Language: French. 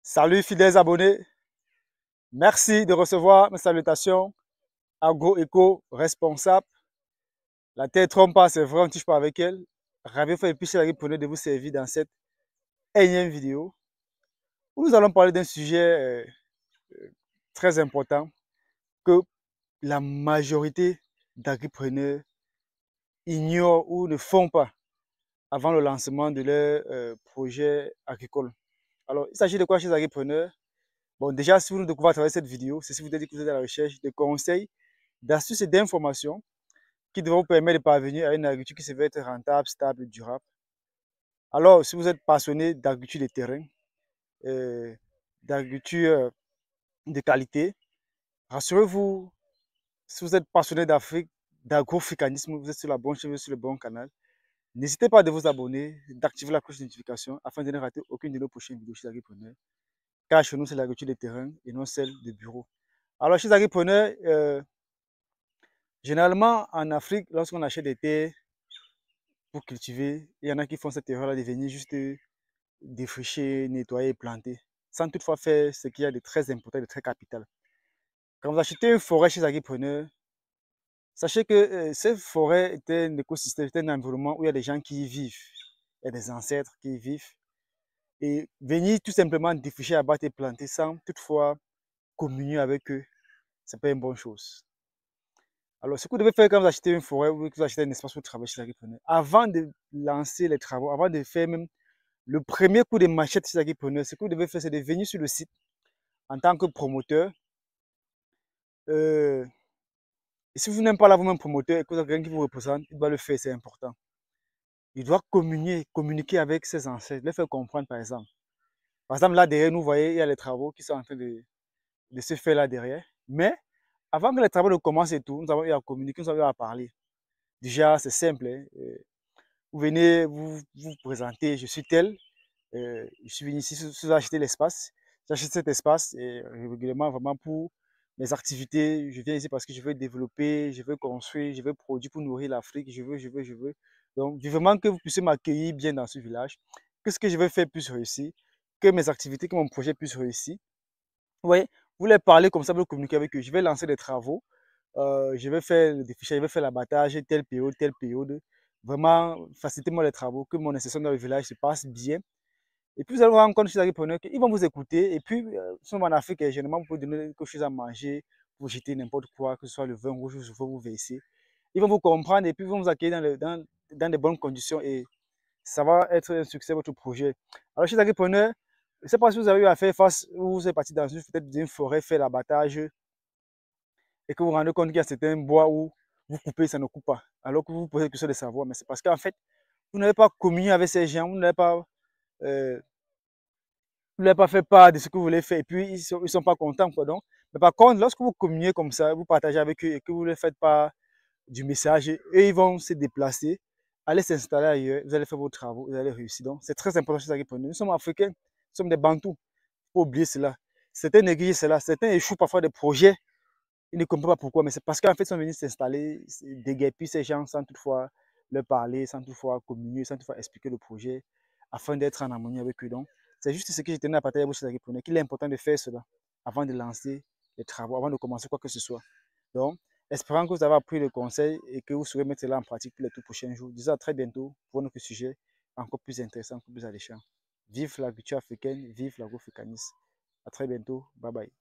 Salut fidèles abonnés, merci de recevoir mes salutations. Agroéco responsable. La terre trompe pas, c'est vrai, on ne touche pas avec elle. Ravi et puis de vous servir dans cette énième vidéo où nous allons parler d'un sujet très important que la majorité d'agripreneurs ignorent ou ne font pas avant le lancement de leur projet agricole. Alors, il s'agit de quoi chez les agripreneurs? Bon, déjà, si vous nous découvrez à travers cette vidéo, c'est si vous êtes à la recherche de conseils, d'astuces et d'informations qui devront vous permettre de parvenir à une agriculture qui se veut être rentable, stable et durable. Alors, si vous êtes passionné d'agriculture de terrain, d'agriculture de qualité, rassurez-vous, si vous êtes passionné d'Afrique, d'agroafricanisme, vous êtes sur la bonne chemin, sur le bon canal. N'hésitez pas à vous abonner, d'activer la cloche de notification afin de ne rater aucune de nos prochaines vidéos chez Agripreneur. Car chez nous, c'est l'agriculture de terrain et non celle de bureau. Alors, chez Agripreneur, généralement en Afrique, lorsqu'on achète des terres pour cultiver, il y en a qui font cette erreur-là de venir juste défricher, nettoyer et planter, sans toutefois faire ce qu'il y a de très important et de très capital. Quand vous achetez une forêt chez Agripreneur, sachez que cette forêt est un écosystème, est un environnement où il y a des gens qui y vivent, il y a des ancêtres qui y vivent. Et venir tout simplement défricher, abattre et planter sans toutefois communier avec eux, ce n'est pas une bonne chose. Alors, ce que vous devez faire quand vous achetez une forêt ou que vous achetez un espace où vous travaillez chez Agripreneur, avant de lancer les travaux, avant de faire même le premier coup de machette chez Agripreneur, ce que vous devez faire, c'est de venir sur le site en tant que promoteur. Et si vous n'êtes pas là vous-même promoteur et que vous avez quelqu'un qui vous représente, il doit le faire, c'est important. Il doit communiquer avec ses ancêtres, les faire comprendre par exemple. Par exemple, là derrière nous, vous voyez, il y a les travaux qui sont en train de se faire là derrière. Mais avant que les travaux ne commencent et tout, nous avons eu à communiquer, nous avons eu à parler. Déjà, c'est simple. Hein. Vous venez, vous présentez, je suis tel, je suis venu ici, vous achetez l'espace. J'achète cet espace et régulièrement vraiment pour mes activités. Je viens ici parce que je veux développer, je veux construire, je veux produire pour nourrir l'Afrique, je veux. Donc, vivement que vous puissiez m'accueillir bien dans ce village, que ce que je veux faire puisse réussir, que mes activités, que mon projet puisse réussir. Vous voyez, vous les parlez comme ça, vous communiquez avec eux. Je vais lancer des travaux, je vais faire le défichage, je vais faire l'abattage, telle période, telle période. Vraiment, facilitez-moi les travaux, que mon insertion dans le village se passe bien. Et puis, vous allez vous rendre compte chez les agripreneurs qu'ils vont vous écouter. Et puis, nous en Afrique, généralement, vous pouvez donner quelque chose à manger, vous jeter n'importe quoi, que ce soit le vin rouge, vous verser. Ils vont vous comprendre et puis ils vont vous accueillir dans de bonnes conditions. Et ça va être un succès, votre projet. Alors, chez les agripreneurs, je ne sais pas si vous avez eu à faire face, vous êtes parti dans peut-être une forêt, faire l'abattage et que vous vous rendez compte qu'il y a certains bois où vous coupez, ça ne coupe pas. Alors que vous vous posez la question de savoir, mais c'est parce qu'en fait, vous n'avez pas communié avec ces gens, euh, vous n'avez pas fait part de ce que vous voulez faire et puis ils ne sont pas contents. Quoi, donc. Mais par contre, lorsque vous communiez comme ça, vous partagez avec eux et que vous ne faites pas du message, eux, ils vont se déplacer, aller s'installer ailleurs, vous allez faire vos travaux, vous allez réussir. Donc, c'est très important chez les Agripreneurs. Nous sommes africains, nous sommes des bantous. Il faut oublier cela. Certains négligent cela, certains échouent parfois des projets. Ils ne comprennent pas pourquoi, mais c'est parce qu'en fait, ils sont venus s'installer, déguerpir ces gens sans toutefois leur parler, sans toutefois communier, sans toutefois expliquer le projet, afin d'être en harmonie avec eux. Donc, c'est juste ce que je tenais à partager avec vous, qu'il est important de faire cela avant de lancer les travaux, avant de commencer quoi que ce soit. Donc, espérant que vous avez appris le conseil et que vous saurez mettre cela en pratique pour les tout prochains jours. Disons à très bientôt pour un autre sujet encore plus intéressant, encore plus alléchant. Vive l'agriculture africaine, vive l'agroafricanisme. À très bientôt. Bye bye.